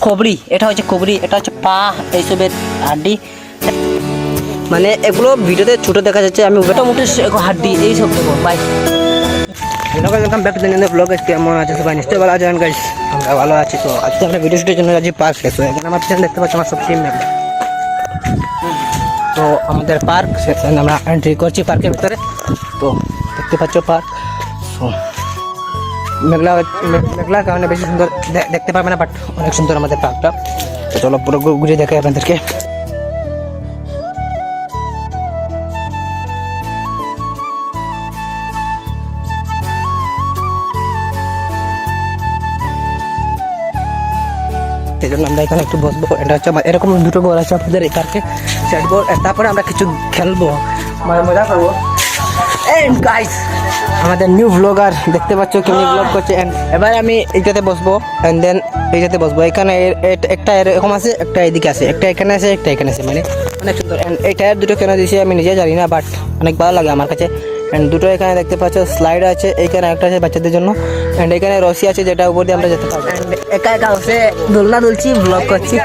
কবরি, এটা হচ্ছে কবরি, এটা হচ্ছে পা, এইসবের হাড্ডি। মানে এগুলো ভিডিওতে ছোটো দেখা যাচ্ছে, আমি ওটা মোটে হাড্ডি এইসব দেবো ভাই। Welcome back to the blog. কেমন আছে সবাই? নিশ্চয়ই ভালো আছেন গাইস, আমরা ভালো আছি। তো আজকে আমরা ভিডিও শুটের জন্য যাচ্ছি পার্ক। তো এখানে আমার পিছনে দেখতে পাচ্ছি আমার সব টিম মেম্বার। তো আমাদের পার্ক, সেখানে আমরা এন্ট্রি করছি পার্কের ভিতরে। তো দেখতে পাচ্ছ পার্ক, তো মেঘলার কারণে বেশি সুন্দর দেখতে পারবে না, বাট অনেক সুন্দর আমাদের পার্কটা। তো চলো পুরো ঘুরে দেখাই আপনাদেরকে। সেই জন্য আমরা এখানে একটু বসবো। এটা হচ্ছে এরকম দুটো গোল আছে আপনাদের এই পার্কে, চাটবো, তারপরে আমরা কিছু খেলবো, মজা করবো। এন্ড গাইস, আমাদের নিউ ব্লগার দেখতে পাচ্ছ কেমনি ব্লগ করছে। এন্ড এবার আমি এইটাতে বসবো, এন্ড দেন এইটাতে বসবো। এখানে একটা এরকম আছে, একটা এদিকে আছে, একটা এখানে আছে, একটা এখানে আছে, মানে অনেক সুন্দর। এন্ড এই টায়ার দুটো কেন দিয়েছি আমি নিজে জানি না, বাট অনেক ভালো লাগে আমার কাছে। এন্ড দুটো এখানে দেখতে পাচ্ছ স্লাইড আছে, এইখানে একটা আছে বাচ্চাদের জন্য, এন্ড এখানে রশি আছে যেটা উপর দিয়ে আমরা যেতে পারবো। এন্ড একা একা বসে দোলনা দুলছি, ব্লগ করছি।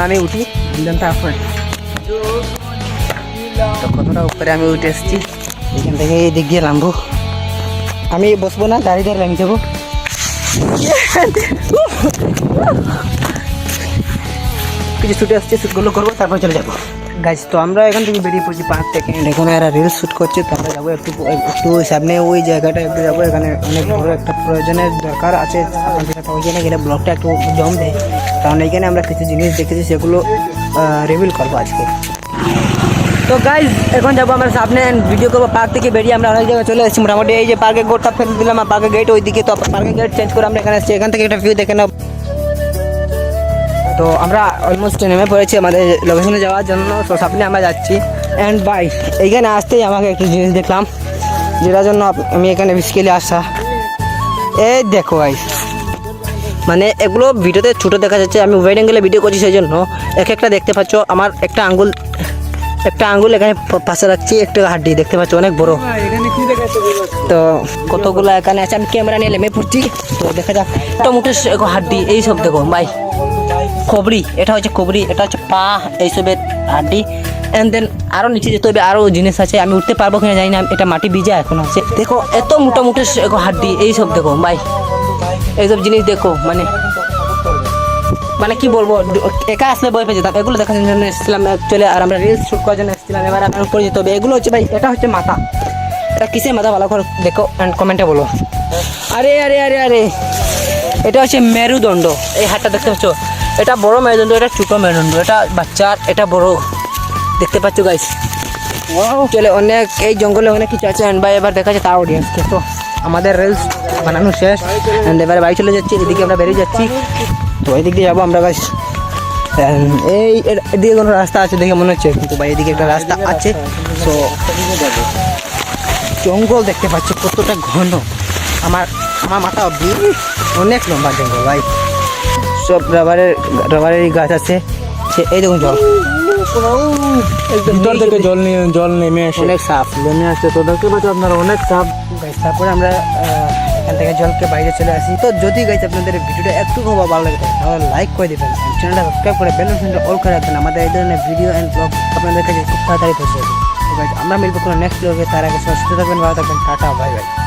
আমি উঠি, তো কতটা উপরে আমি উঠে এসেছি। এখান থেকে এদিক দিয়ে নামবো। আমি বসবো না, দাঁড়িয়ে দাঁড়িয়ে নামি যাবো। কিছু শুটে আসছে, শ্যুটগুলো করবো, তারপর চলে যাবো গাইস। তো আমরা এখান থেকে বেরিয়ে পড়ছি পার্ক থেকে। এখানে এরা রিলস শ্যুট করছে, তো আমরা যাবো একটু সামনে ওই জায়গাটা একটু যাবো। এখানে অনেক বড় একটা প্রয়োজনের দরকার আছে আপনাদের সাথে, ওইখানে গেলে ব্লগটা একটু জম দেয়। কারণ এইখানে আমরা কিছু জিনিস দেখেছি, সেগুলো রিভিল করবো আজকে। তো গাইজ এখন যাবো আমরা সামনে, ভিডিও করবো। পার্ক থেকে বেরিয়ে আমরা অনেক জায়গায় চলে এসেছি মোটামুটি। এই যে পার্কের গেটটা ফেলে দিলাম, আর পার্কের গেট ওইদিকে। তো পার্কের গেট চেঞ্জ করে আমরা এখানে এসেছি। এখান থেকে একটা ভিউ দেখে নাও। তো আমরা অলমোস্ট নেমে পড়েছি আমাদের লোকেশনে যাওয়ার জন্য। তো সামনে আমরা যাচ্ছি। অ্যান্ড বাই এইখানে আসতেই আমাকে একটু জিনিস দেখলাম, যেটার জন্য আমি এখানে বেসিক্যালি আসা। এই দেখো গাইজ, মানে এগুলো ভিডিওতে ছোটো দেখা যাচ্ছে, আমি ওয়াইড অ্যাঙ্গেলে ভিডিও করছি, সেই জন্য একটা দেখতে পাচ্ছ। আমার একটা আঙ্গুল এখানে পাশে রাখছি, একটা হাড্ডি দেখতে পাচ্ছ অনেক বড়। তো কতগুলো এখানে আছে, আমি ক্যামেরা নিয়ে নেমে পড়ছি। তো দেখা যাক, একটা মুঠে হাড্ডি এইসব দেখো ভাই। কবরি, এটা হচ্ছে কবরি, এটা হচ্ছে পা, এইসবের হাড্ডি। অ্যান্ড দেন আরও নিচে যেতে হবে, আরও জিনিস আছে। আমি উঠতে পারবো কিনা জানি না, এটা মাটি ভিজা এখন আছে। দেখো এত মোটামুটি হাড্ডি এইসব দেখো ভাই, এইসব জিনিস দেখো। মানে কি বলবো, একা আসলে বই পেয়ে যেতাম। এগুলো দেখার জন্য এসেছিলাম অ্যাকচুয়ালি, আর আমরা রিলস শ্যুট করার জন্য এসেছিলাম। এবার আমার উপরে যেতে হবে। এগুলো হচ্ছে ভাই, এটা হচ্ছে মাথা। এটা কিসের মাথা ভালো করে দেখো অ্যান্ড কমেন্টে বলো। আরে আরে আরে আরে, এটা হচ্ছে মেরুদণ্ড। এই হাতটা দেখতে পাচ্ছ, এটা বড় মেরুদণ্ড, এটা ছোটো মেরুদণ্ড, এটা বাচ্চার, এটা বড়। দেখতে পাচ্ছ গাইস, চলে অনেক এই জঙ্গলে অনেক কিছু আছে। অ্যান্ড ভাই এবার দেখা যাচ্ছে তার অডিয়েন্সকে। তো আমাদের রিলস বানানো শেষ, অ্যান্ড এবারে বাড়ি চলে যাচ্ছি। এদিকে আমরা বেরিয়ে যাচ্ছি। তো এদিক দিয়ে যাবো আমরা গাইস। এই এদিকে কোনো রাস্তা আছে দেখে মনে হচ্ছে, কিন্তু ভাই এদিকে একটা রাস্তা আছে। তো জঙ্গল দেখতে পাচ্ছি কতটা ঘন, আমার মাথা অব্দি অনেক লম্বা জঙ্গল ভাই। সব রাবারের গাছ আছে। এই দেখুন জল, জল নেমে আসে, অনেক সাফ নেমে আসছে। তো দেখতে পাচ্ছি আপনারা অনেক সাফ গাছ। তারপরে আমরা এখান থেকে জলকে বাইরে চলে আসি। তো যদি গাইছে আপনাদের ভিডিওটা একটু ভালো লাগে তাহলে লাইক করে দেবেন, চ্যানেলটা সাবস্ক্রাইব করে বেল বাটনটা অল করে রাখবেন। আমাদের এই ধরনের ভিডিও অ্যান্ড ব্লগ আপনাদের কাছে খুব তাড়াতাড়ি পৌঁছে যাবে। তো গাইজ আমরা মিলবো কোনো নেক্সট ব্লগে। তার আগে সুস্থ থাকবেন, ভালো থাকবেন, টাটা, বাই বাই।